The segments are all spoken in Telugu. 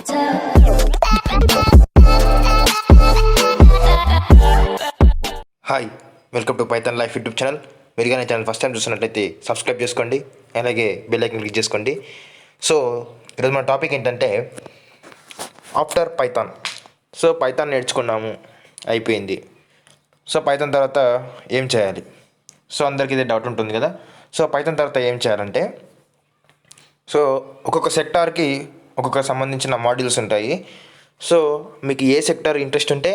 Hi, welcome to Python life YouTube channel. మీరు కానీ ఛానల్ ఫస్ట్ టైం చూస్తున్నట్లయితే సబ్స్క్రైబ్ చేసుకోండి, అలాగే బెల్ ఐకాన్ క్లిక్ చేసుకోండి. సో ఈరోజు మన టాపిక్ ఏంటంటే ఆఫ్టర్ పైథాన్. సో పైథాన్ నేర్చుకున్నాము, అయిపోయింది. సో పైథాన్ తర్వాత ఏం చేయాలి? సో అందరికీ ఇదే డౌట్ ఉంటుంది కదా. సో పైథాన్ తర్వాత ఏం చేయాలంటే, సో ఒక్కొక్క సెక్టార్కి ఒక్కొక్క సంబంధించిన మాడ్యూల్స్ ఉంటాయి. సో మీకు ఏ సెక్టార్ ఇంట్రెస్ట్ ఉంటే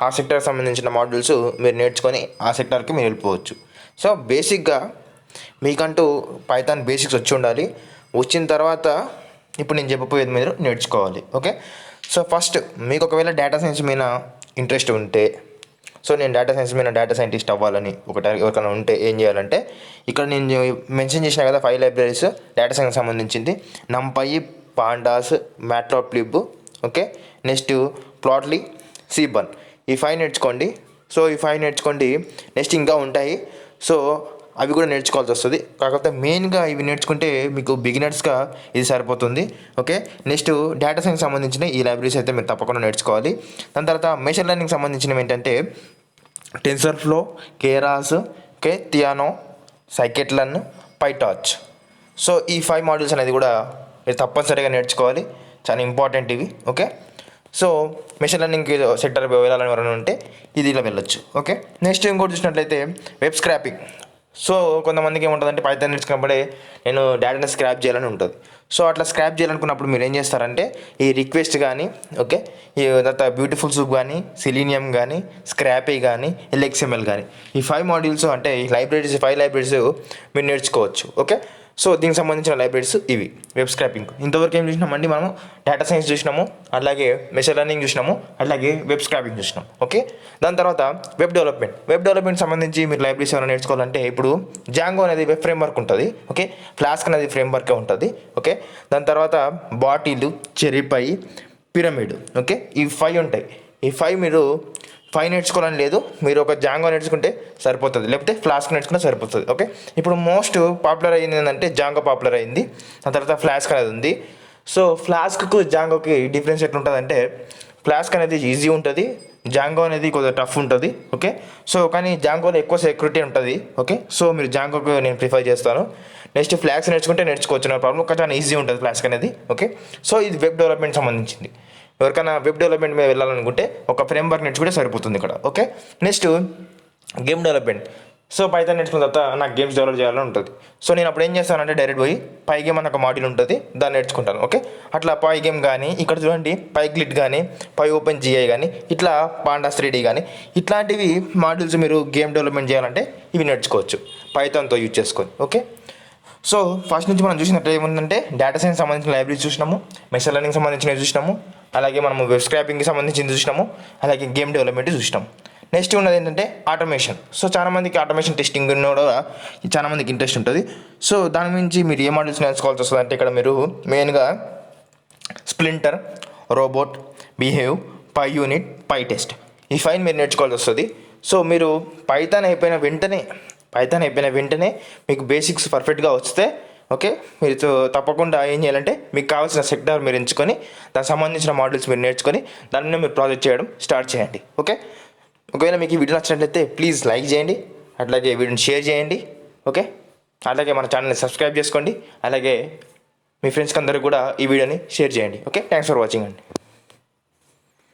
ఆ సెక్టార్కి సంబంధించిన మాడ్యూల్స్ మీరు నేర్చుకొని ఆ సెక్టార్కి మీరు వెళ్ళిపోవచ్చు. సో బేసిక్గా మీకంటూ పైథాన్ బేసిక్స్ వచ్చి ఉండాలి. వచ్చిన తర్వాత ఇప్పుడు నేను చెప్పబోయేది మీరు నేర్చుకోవాలి. ఓకే. సో ఫస్ట్ మీకు ఒకవేళ డేటా సైన్స్ మీద ఇంట్రెస్ట్ ఉంటే, సో నేను డేటా సైన్స్ మీద డేటా సైంటిస్ట్ అవ్వాలని ఎవరికైనా ఉంటే ఏం చేయాలంటే, ఇక్కడ నేను మెన్షన్ చేసిన కదా 5 లైబ్రరీస్ డేటా సైన్స్ సంబంధించింది: NumPy, Pandas, Matplotlib, okay, next Plotly, Seaborn. ఈ 5 నేర్చుకోండి. సో ఈ 5 నేర్చుకోండి. నెక్స్ట్ ఇంకా ఉంటాయి. సో అవి కూడా నేర్చుకోవాల్సి వస్తుంది. కాకపోతే మెయిన్గా ఇవి నేర్చుకుంటే మీకు బిగినర్స్గా ఇది సరిపోతుంది. ఓకే. నెక్స్ట్ డేటా సైన్స్ సంబంధించిన ఈ లైబ్రరీస్ అయితే మీరు తప్పకుండా నేర్చుకోవాలి. దాని తర్వాత మెషిన్ లెర్నింగ్ సంబంధించినవి ఏంటంటే టెన్సర్ఫ్లో, కేరాస్, ఓకే, థియానో, సైకెట్లర్న్, పైటార్చ్. సో ఈ 5 మాడ్యూల్స్ అనేది కూడా మీరు తప్పనిసరిగా నేర్చుకోవాలి. చాలా ఇంపార్టెంట్ ఇవి. Okay. So machine learning sector వెళ్ళాలని ఎవరైనా ఉంటే ఇది ఇలా వెళ్ళొచ్చు. ఓకే. నెక్స్ట్ ఇంకోటి చూసినట్లయితే వెబ్ స్క్రాపింగ్. సో కొంతమందికి ఏముంటుందంటే పైథాన్ నేర్చుకున్నప్పుడే నేను డేటాని స్క్రాప్ చేయాలని ఉంటుంది. సో అట్లా స్క్రాప్ చేయాలనుకున్నప్పుడు మీరు ఏం చేస్తారంటే ఈ రిక్వెస్ట్ కానీ, ఓకే, ఈ తర్వాత బ్యూటిఫుల్ సూప్ కానీ, సిలీనియం కానీ, స్క్రాపీ కానీ, LXML కానీ, ఈ 5 మాడ్యూల్స్ అంటే ఈ లైబ్రరీస్ 5 లైబ్రరీస్ మీరు నేర్చుకోవచ్చు. ఓకే. సో దీనికి సంబంధించిన లైబ్రరీస్ ఇవి. వెబ్ స్క్రాపింగ్ ఇంతవరకు ఏం చూసినామండి మనము? డేటా సైన్స్ చూసినాము, అలాగే మెషిన్ లెర్నింగ్ చూసినాము, అలాగే వెబ్ స్క్రాపింగ్ చూసినాం. ఓకే. దాని తర్వాత వెబ్ డెవలప్మెంట్ సంబంధించి మీరు లైబ్రరీస్ ఏమైనా నేర్చుకోవాలంటే ఇప్పుడు జాంగో అనేది వెబ్ ఫ్రేమ్వర్క్ ఉంటుంది. ఓకే. ఫ్లాస్క్ అనేది ఫ్రేమ్వర్కే ఉంటుంది. ఓకే. దాని తర్వాత బాటిల్, చెరీపై, పిరమిడ్, ఓకే, ఈ 5 ఉంటాయి. ఈ 5 మీరు 5 నేర్చుకోవాలని లేదు, మీరు ఒక జాంగో నేర్చుకుంటే సరిపోతుంది, లేకపోతే ఫ్లాస్క్ నేర్చుకుంటే సరిపోతుంది. ఓకే. ఇప్పుడు మోస్ట్ పాపులర్ అయింది ఏంటంటే జాంగో పాపులర్ అయింది. దాని తర్వాత ఫ్లాస్క్ అనేది ఉంది. సో ఫ్లాస్క్కు జాంగోకి డిఫరెన్స్ ఎట్లుంటుందంటే, ఫ్లాస్క్ అనేది ఈజీ ఉంటుంది, జాంగో అనేది కొద్దిగా టఫ్ ఉంటుంది. ఓకే. సో కానీ జాంగోలో ఎక్కువ సెక్యూరిటీ ఉంటుంది. ఓకే. సో మీరు జాంగోకి నేను ప్రిఫర్ చేస్తాను. నెక్స్ట్ ఫ్లాస్క్ నేర్చుకుంటే నేర్చుకోవచ్చు, నా ప్రాబ్లం, కానీ ఈజీ ఉంటుంది ఫ్లాస్క్ అనేది. ఓకే. సో ఇది వెబ్ డెవలప్మెంట్ సంబంధించింది. ఎవరికైనా వెబ్ డెవలప్మెంట్ మీద వెళ్ళాలనుకుంటే ఒక ఫ్రేమ్వర్క్ నేర్చుకుంటే సరిపోతుంది ఇక్కడ. Okay. Next game development. So Python నేర్చుకున్న తర్వాత నాకు గేమ్స్ డెవలప్ చేయాలని ఉంటుంది. సో నేను అప్పుడు ఏం చేస్తానంటే డైరెక్ట్ పోయి పై గేమ్ అని ఒక మాడ్యూల్ ఉంటుంది, దాన్ని నేర్చుకుంటాను. ఓకే. అట్లా పై గేమ్ కానీ, ఇక్కడ చూడండి పై గ్లిడ్ కానీ, పై ఓపెన్ GI కానీ, ఇట్లా పాండాస్ 3D కానీ, ఇట్లాంటివి మాడ్యూల్స్ మీరు గేమ్ డెవలప్మెంట్ చేయాలంటే ఇవి నేర్చుకోవచ్చు పైథాన్తో యూజ్ చేసుకొని. ఓకే. సో ఫస్ట్ నుంచి మనం చూసినట్టు ఏముందంటే డేటా సైన్స్ సంబంధించిన లైబ్రరీస్ చూసినాము, మెషిన్ లెర్నింగ్ సంబంధించినవి చూసినాము, అలాగే మనము వెబ్ స్క్రాపింగ్కి సంబంధించింది చూసినాము, అలాగే గేమ్ డెవలప్మెంట్ చూసినాము. నెక్స్ట్ ఉన్నది ఏంటంటే ఆటోమేషన్. సో చాలామందికి ఆటోమేషన్ టెస్టింగ్ కూడా చాలామందికి ఇంట్రెస్ట్ ఉంటుంది. సో దాని గురించి మీరు ఏ మాడ్యూల్స్ నేర్చుకోవాల్సి వస్తుంది అంటే, ఇక్కడ మీరు మెయిన్గా splinter, robot, behave, PyUnit, PyTest, ఈ 5 మీరు నేర్చుకోవాల్సి వస్తుంది. సో మీరు పైథాన్ అయిపోయిన వెంటనే మీకు బేసిక్స్ పర్ఫెక్ట్గా వస్తే, ఓకే, మీరు తప్పకుండా ఏం చేయాలంటే మీకు కావాల్సిన సెక్టార్ మీరు ఎంచుకొని దానికి సంబంధించిన మాడ్యూల్స్ మీరు నేర్చుకొని దాని మీద మీరు ప్రాజెక్ట్ చేయడం స్టార్ట్ చేయండి. ఓకే. ఒకవేళ మీకు ఈ వీడియో నచ్చినట్లయితే ప్లీజ్ లైక్ చేయండి, అట్లాగే వీడియోని షేర్ చేయండి. ఓకే. అలాగే మన ఛానల్ని సబ్స్క్రైబ్ చేసుకోండి, అలాగే మీ ఫ్రెండ్స్కి అందరికీ కూడా ఈ వీడియోని షేర్ చేయండి. ఓకే. థ్యాంక్స్ ఫర్ వాచింగ్ అండి.